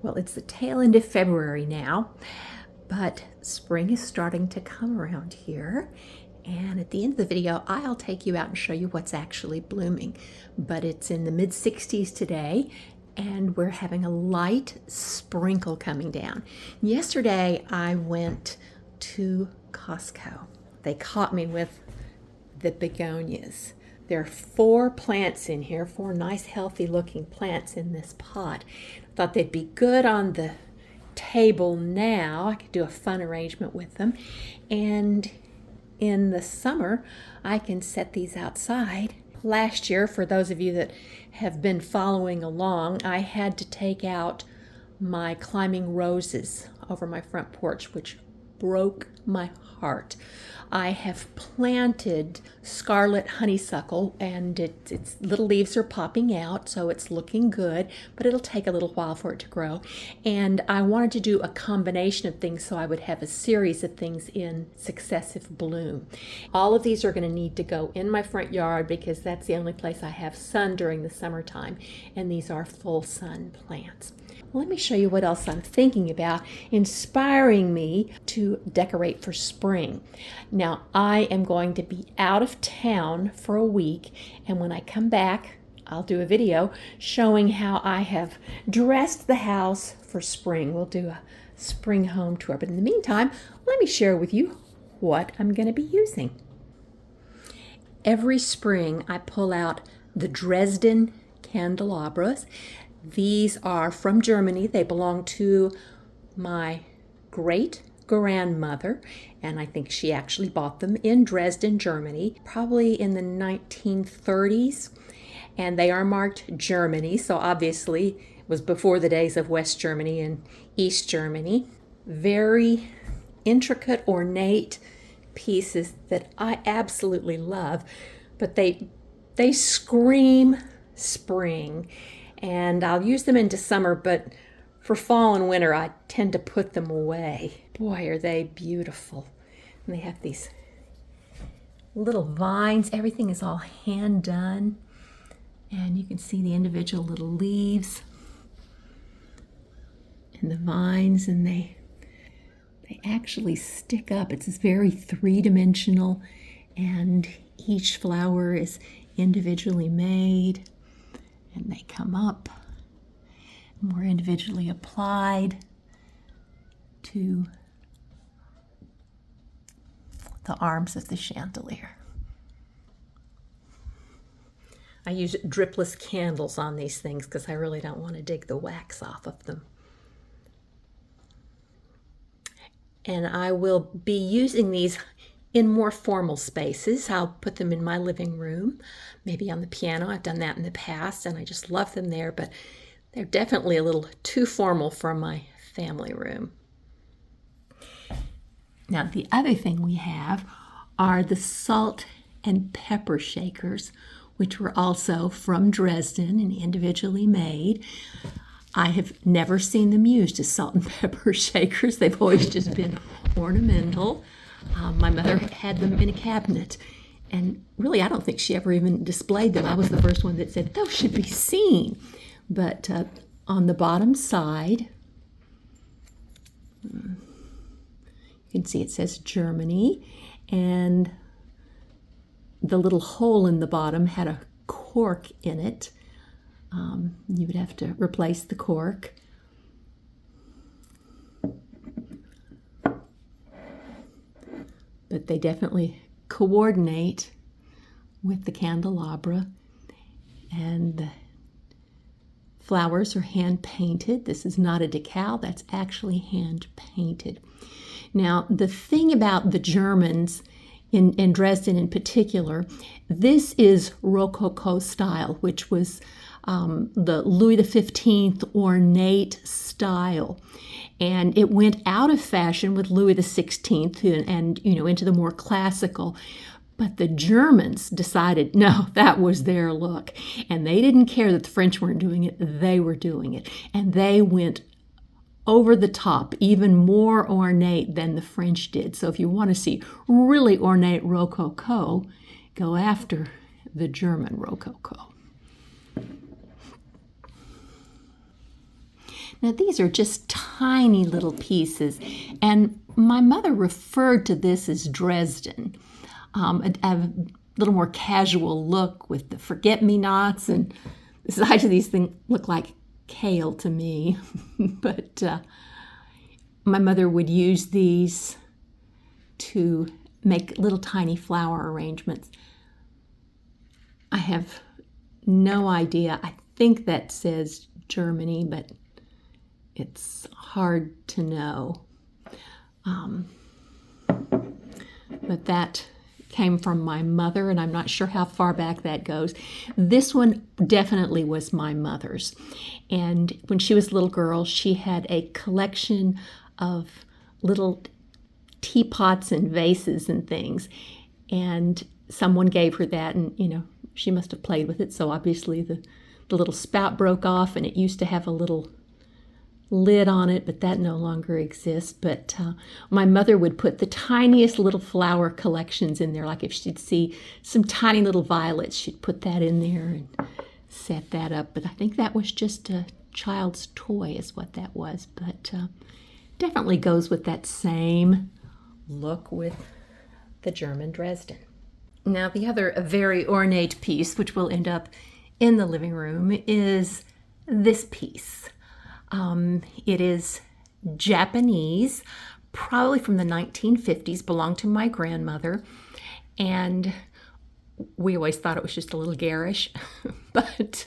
Well, it's the tail end of February now, but spring is starting to come around here. And at the end of the video, I'll take you out and show you what's actually blooming. But it's in the mid-60s today, and we're having a light sprinkle coming down. Yesterday, I went to Costco. They caught me with the begonias. There are 4 plants in here, 4 nice healthy looking plants in this pot. I thought they'd be good on the table now. I could do a fun arrangement with them. And in the summer, I can set these outside. Last year, for those of you that have been following along, I had to take out my climbing roses over my front porch, which broke my heart. I have planted scarlet honeysuckle, and its little leaves are popping out, so it's looking good, but it'll take a little while for it to grow. And I wanted to do a combination of things so I would have a series of things in successive bloom. All of these are going to need to go in my front yard because that's the only place I have sun during the summertime, and these are full sun plants. Let me show you what else I'm thinking about, inspiring me to decorate for spring. Now, I am going to be out of town for a week, and when I come back, I'll do a video showing how I have dressed the house for spring. We'll do a spring home tour, but in the meantime, let me share with you what I'm going to be using. Every spring, I pull out the Dresden candelabras. These are from Germany. They belong to my great-grandmother, and I think she actually bought them in Dresden, Germany, probably in the 1930s. And they are marked Germany, so obviously it was before the days of West Germany and East Germany. Very intricate, ornate pieces that I absolutely love, but they scream spring. And I'll use them into summer, but for fall and winter, I tend to put them away. Boy, are they beautiful. And they have these little vines. Everything is all hand done. And you can see the individual little leaves and the vines, and they actually stick up. It's very three-dimensional, and each flower is individually made. And they come up, more individually applied to the arms of the chandelier. I use dripless candles on these things because I really don't want to dig the wax off of them. And I will be using these in more formal spaces. I'll put them in my living room, maybe on the piano. I've done that in the past, and I just love them there, but they're definitely a little too formal for my family room. Now, the other thing we have are the salt and pepper shakers, which were also from Dresden and individually made. I have never seen them used as salt and pepper shakers. They've always just been ornamental. My mother had them in a cabinet, and really I don't think she ever even displayed them. I was the first one that said, those should be seen. But on the bottom side, you can see it says Germany, and the little hole in the bottom had a cork in it. You would have to replace the cork. But they definitely coordinate with the candelabra, and the flowers are hand painted. This is not a decal, that's actually hand painted. Now, the thing about the Germans in Dresden in particular, this is Rococo style, which was the Louis XV ornate style. And it went out of fashion with Louis XVI and into the more classical. But the Germans decided, no, that was their look. And they didn't care that the French weren't doing it. They were doing it. And they went over the top, even more ornate than the French did. So if you want to see really ornate Rococo, go after the German Rococo. Now these are just tiny little pieces, and my mother referred to this as Dresden. A little more casual look with the forget-me-nots, and the size of these things look like kale to me. But my mother would use these to make little tiny flower arrangements. I have no idea. I think that says Germany, but it's hard to know. But that came from my mother, and I'm not sure how far back that goes. This one definitely was my mother's. And when she was a little girl, she had a collection of little teapots and vases and things. And someone gave her that, and, you know, she must have played with it. So obviously the little spout broke off, and it used to have a little lid on it, but that no longer exists. But my mother would put the tiniest little flower collections in there. Like if she'd see some tiny little violets, she'd put that in there and set that up. But I think that was just a child's toy is what that was. But definitely goes with that same look with the German Dresden. Now the other very ornate piece, which will end up in the living room, is this piece. It is Japanese, probably from the 1950s, belonged to my grandmother, and we always thought it was just a little garish. But,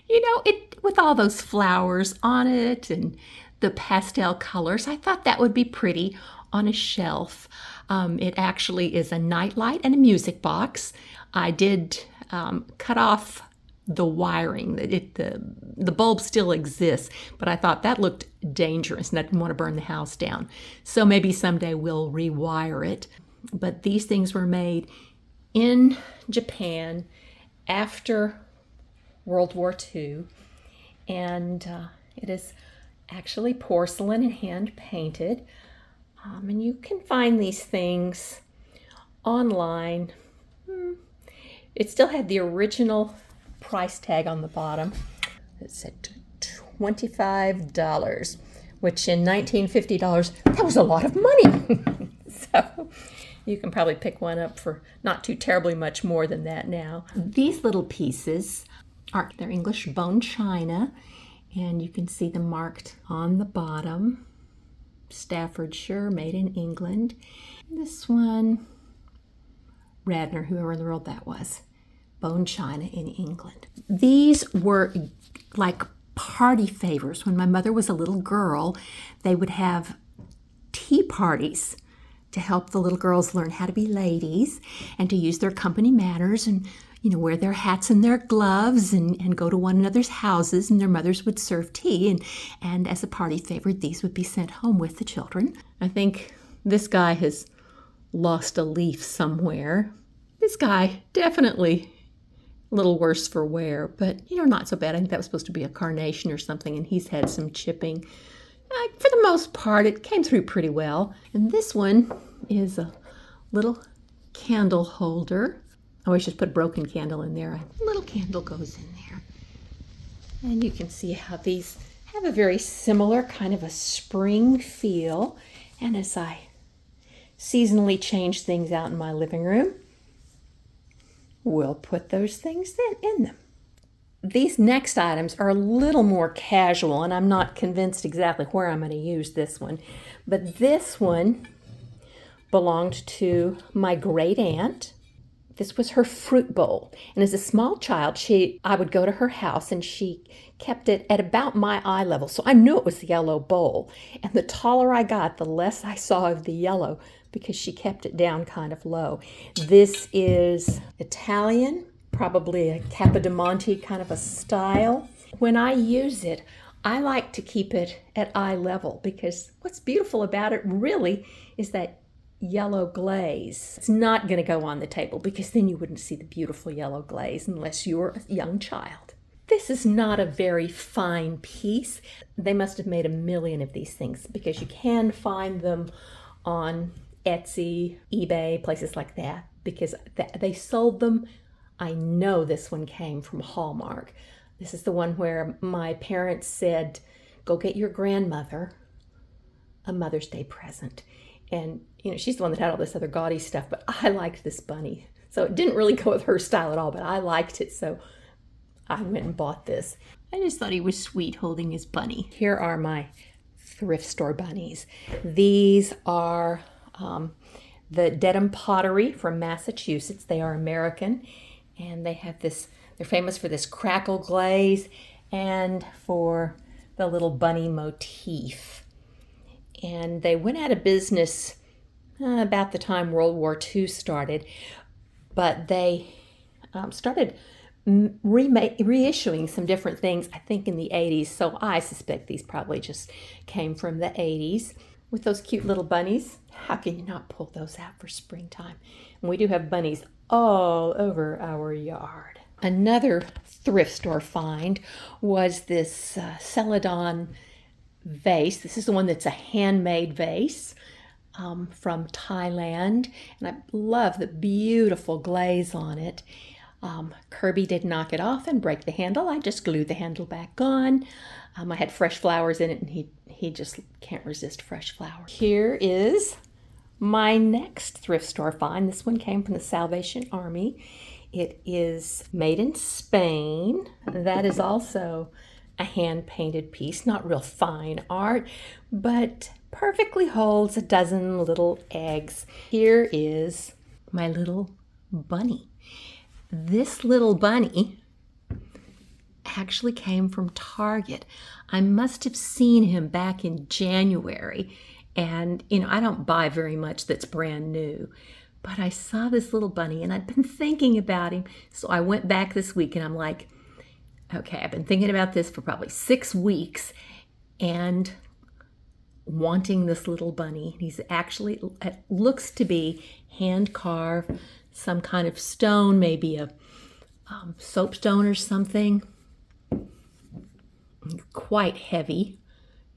you know, it with all those flowers on it and the pastel colors, I thought that would be pretty on a shelf. It actually is a nightlight and a music box. I did cut off the wiring. The bulb still exists, but I thought that looked dangerous and I didn't want to burn the house down. So maybe someday we'll rewire it. But these things were made in Japan after World War II, and it is actually porcelain and hand painted. And you can find these things online. It still had the original price tag on the bottom. It said $25, which in $1950, that was a lot of money. So you can probably pick one up for not too terribly much more than that now. These little pieces they're English bone china, and you can see them marked on the bottom. Staffordshire, made in England. This one, Radnor, whoever in the world that was. Bone china in England. These were like party favors. When my mother was a little girl, they would have tea parties to help the little girls learn how to be ladies and to use their company manners and, you know, wear their hats and their gloves and go to one another's houses, and their mothers would serve tea, and as a party favor, these would be sent home with the children. I think this guy has lost a leaf somewhere. This guy definitely a little worse for wear, but, you know, not so bad. I think that was supposed to be a carnation or something, and he's had some chipping. For the most part, it came through pretty well. And this one is a little candle holder. I always just put a broken candle in there. A little candle goes in there. And you can see how these have a very similar kind of a spring feel. And as I seasonally change things out in my living room, we'll put those things in them. These next items are a little more casual, and I'm not convinced exactly where I'm going to use this one. But this one belonged to my great aunt. This was her fruit bowl. And as a small child, I would go to her house, and she kept it at about my eye level. So I knew it was the yellow bowl. And the taller I got, the less I saw of the yellow, because she kept it down kind of low. This is Italian, probably a Capodimonte kind of a style. When I use it, I like to keep it at eye level, because what's beautiful about it really is that yellow glaze. It's not going to go on the table, because then you wouldn't see the beautiful yellow glaze unless you were a young child. This is not a very fine piece. They must have made a million of these things, because you can find them on Etsy, eBay, places like that, because they sold them. I know this one came from Hallmark. This is the one where my parents said, go get your grandmother a Mother's Day present. And, you know, she's the one that had all this other gaudy stuff, but I liked this bunny. So it didn't really go with her style at all, but I liked it, so I went and bought this. I just thought he was sweet holding his bunny. Here are my thrift store bunnies. These are the Dedham Pottery from Massachusetts. They are American, and they have this, they're famous for this crackle glaze and for the little bunny motif. And they went out of business about the time World War II started, but they started reissuing some different things, I think in the 80s, so I suspect these probably just came from the 80s. With those cute little bunnies, how can you not pull those out for springtime? And we do have bunnies all over our yard. Another thrift store find was this Celadon vase. This is the one that's a handmade vase from Thailand, and I love the beautiful glaze on it. Kirby did knock it off and break the handle. I just glued the handle back on. I had fresh flowers in it, and he just can't resist fresh flowers. Here is my next thrift store find. This one came from the Salvation Army. It is made in Spain. That is also a hand-painted piece, not real fine art, but perfectly holds a dozen little eggs. Here is my little bunny. This little bunny actually came from Target. I must have seen him back in January, and you know, I don't buy very much that's brand new, but I saw this little bunny and I'd been thinking about him, so I went back this week and I'm like, okay, I've been thinking about this for probably 6 weeks and wanting this little bunny. He's actually, it looks to be hand carved, some kind of stone, maybe a soapstone or something. Quite heavy.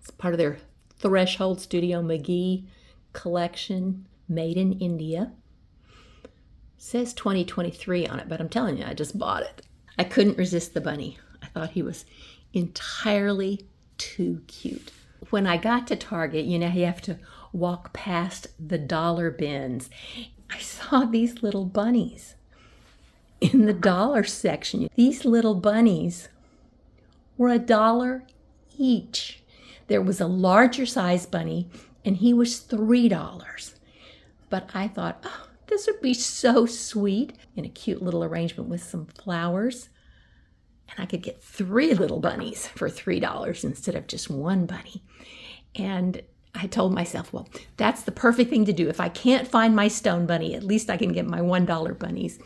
It's part of their Threshold Studio McGee collection, made in India. It says 2023 on it, but I'm telling you, I just bought it. I couldn't resist the bunny. I thought he was entirely too cute. When I got to Target, you know, you have to walk past the dollar bins. I saw these little bunnies in the dollar section. These little bunnies were $1 each. There was a larger size bunny, and he was $3. But I thought, oh, this would be so sweet in a cute little arrangement with some flowers. And I could get 3 little bunnies for $3 instead of just one bunny. And I told myself, well, that's the perfect thing to do. If I can't find my stone bunny, at least I can get my $1 bunnies.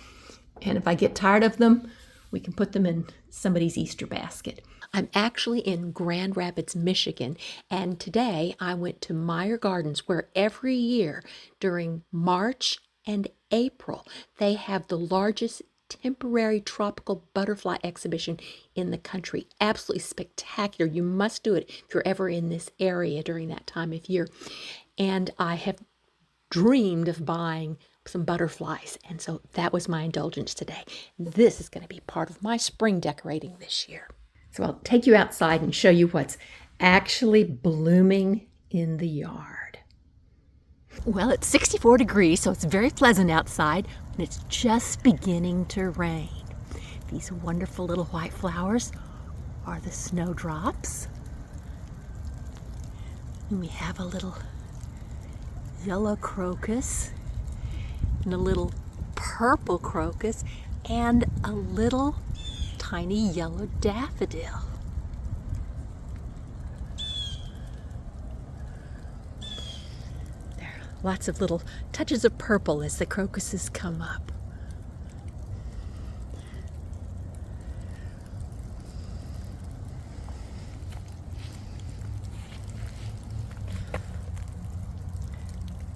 And if I get tired of them, we can put them in somebody's Easter basket. I'm actually in Grand Rapids, Michigan, and today I went to Meyer Gardens, where every year during March and April, they have the largest temporary tropical butterfly exhibition in the country. Absolutely spectacular. You must do it if you're ever in this area during that time of year. And I have dreamed of buying some butterflies, and so that was my indulgence today. This is going to be part of my spring decorating this year. So I'll take you outside and show you what's actually blooming in the yard. Well, it's 64 degrees, so it's very pleasant outside, and it's just beginning to rain. These wonderful little white flowers are the snowdrops. And we have a little yellow crocus, and a little purple crocus, and a little tiny yellow daffodil. There are lots of little touches of purple as the crocuses come up.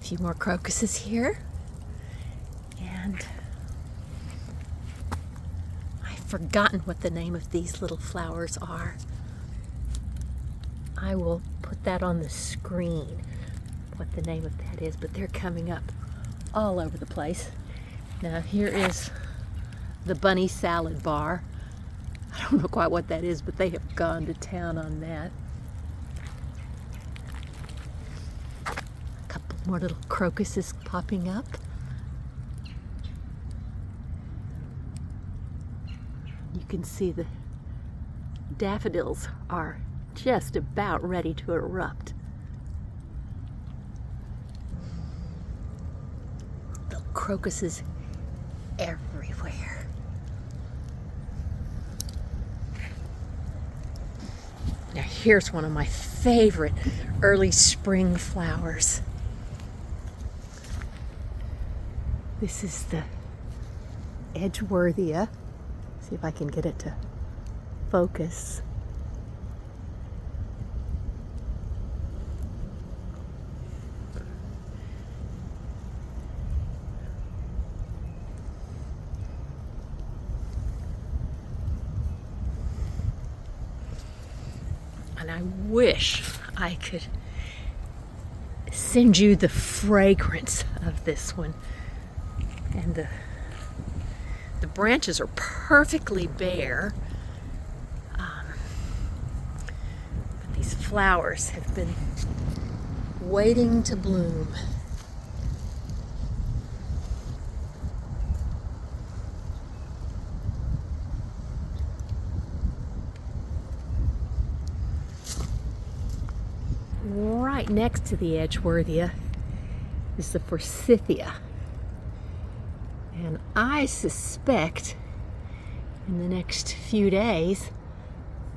A few more crocuses here. And I've forgotten what the name of these little flowers are. I will put that on the screen, what the name of that is, but they're coming up all over the place. Now here is the bunny salad bar. I don't know quite what that is, but they have gone to town on that. More little crocuses popping up. You can see the daffodils are just about ready to erupt. Little crocuses everywhere. Now here's one of my favorite early spring flowers. This is the Edgeworthia. See if I can get it to focus. And I wish I could send you the fragrance of this one. And the branches are perfectly bare. But these flowers have been waiting to bloom. Right next to the Edgeworthia is the Forsythia. And I suspect in the next few days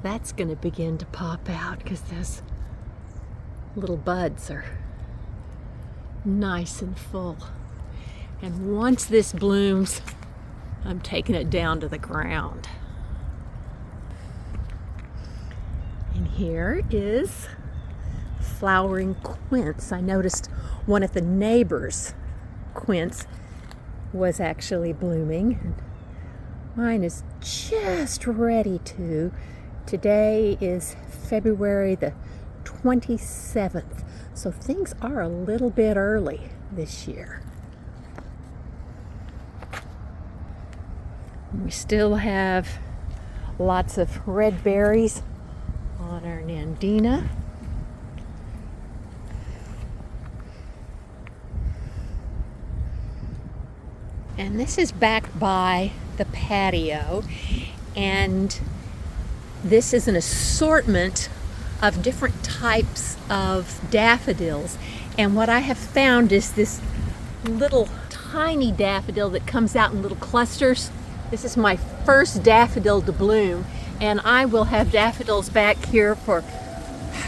that's going to begin to pop out because those little buds are nice and full. And once this blooms, I'm taking it down to the ground. And here is flowering quince. I noticed one of the neighbors' quince was actually blooming. Mine is just ready to. Today is February the 27th, so things are a little bit early this year. We still have lots of red berries on our Nandina. And this is back by the patio, and this is an assortment of different types of daffodils. And what I have found is this little tiny daffodil that comes out in little clusters. This is my first daffodil to bloom, and I will have daffodils back here for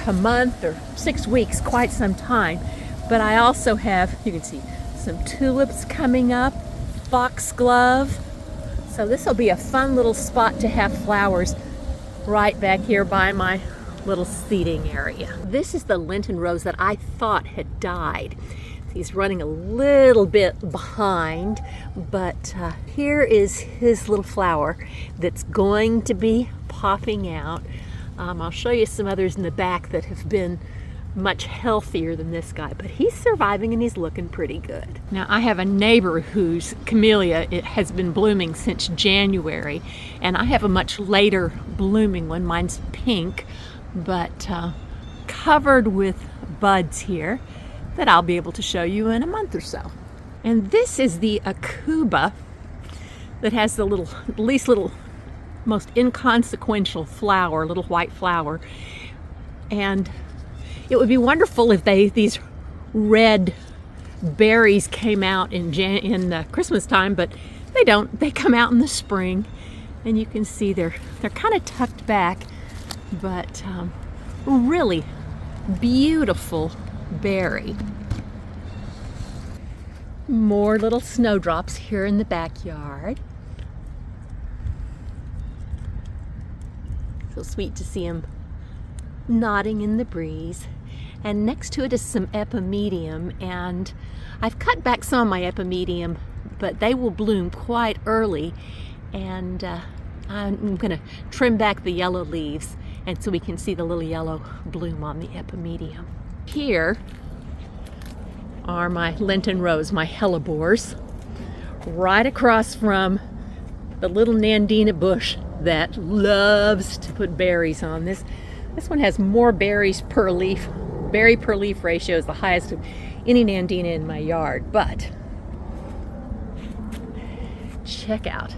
a month or 6 weeks, quite some time. But I also have, you can see, some tulips coming up, foxglove. So this will be a fun little spot to have flowers right back here by my little seating area. This is the Lenten rose that I thought had died. He's running a little bit behind, but here is his little flower that's going to be popping out. I'll show you some others in the back that have been much healthier than this guy, but he's surviving and he's looking pretty good. Now I have a neighbor whose camellia has been blooming since January, and I have a much later blooming one. Mine's pink, but covered with buds here that I'll be able to show you in a month or so. And this is the Akuba that has the little most inconsequential flower, little white flower. And it would be wonderful if these red berries came out in Christmas time, but they don't. They come out in the spring, and you can see they're kind of tucked back, but really beautiful berry. More little snowdrops here in the backyard. So sweet to see them nodding in the breeze. And next to it is some epimedium, and I've cut back some of my epimedium, but they will bloom quite early, and I'm going to trim back the yellow leaves, and so we can see the little yellow bloom on the epimedium. Here are my Lenten rose, my hellebores, right across from the little Nandina bush that loves to put berries on. This one has more berries per leaf, berry per leaf ratio is the highest of any Nandina in my yard. But check out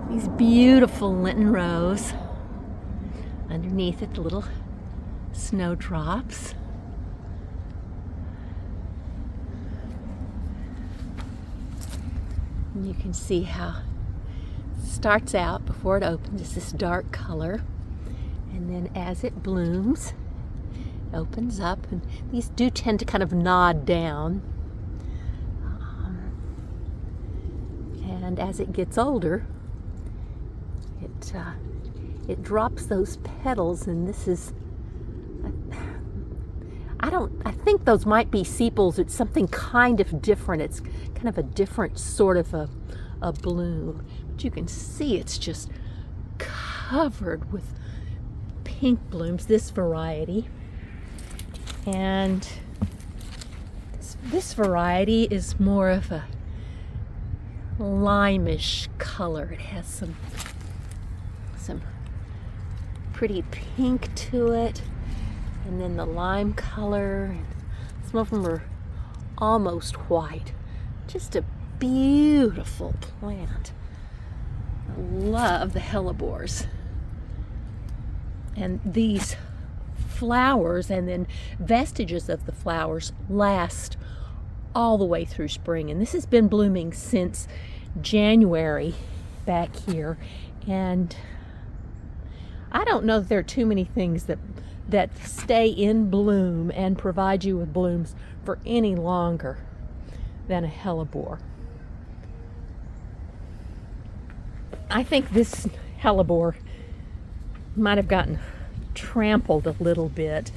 these beautiful Lenten rose. Underneath it, the little snowdrops. And you can see how it starts out before it opens. It's this dark color. And then as it blooms, it opens up. And these do tend to kind of nod down. And as it gets older, it drops those petals, and this is, I think those might be sepals. It's something kind of different. It's kind of a different sort of a bloom. But you can see it's just covered with pink blooms, this variety. And this variety is more of a limeish color. It has some pretty pink to it, and then the lime color. Some of them are almost white. Just a beautiful plant. I love the hellebores. And these flowers and then vestiges of the flowers last all the way through spring. And this has been blooming since January back here. And I don't know that there are too many things that stay in bloom and provide you with blooms for any longer than a hellebore. I think this hellebore might have gotten trampled a little bit.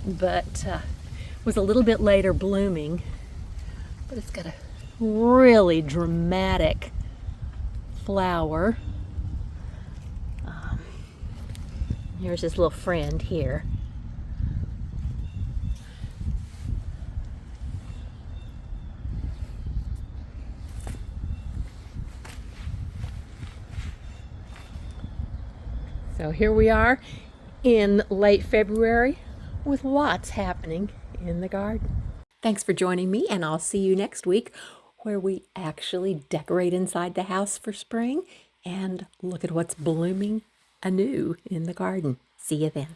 But was a little bit later blooming. But it's got a really dramatic flower. Here's his little friend here. So here we are in late February with lots happening in the garden. Thanks for joining me, and I'll see you next week where we actually decorate inside the house for spring and look at what's blooming anew in the garden. See you then.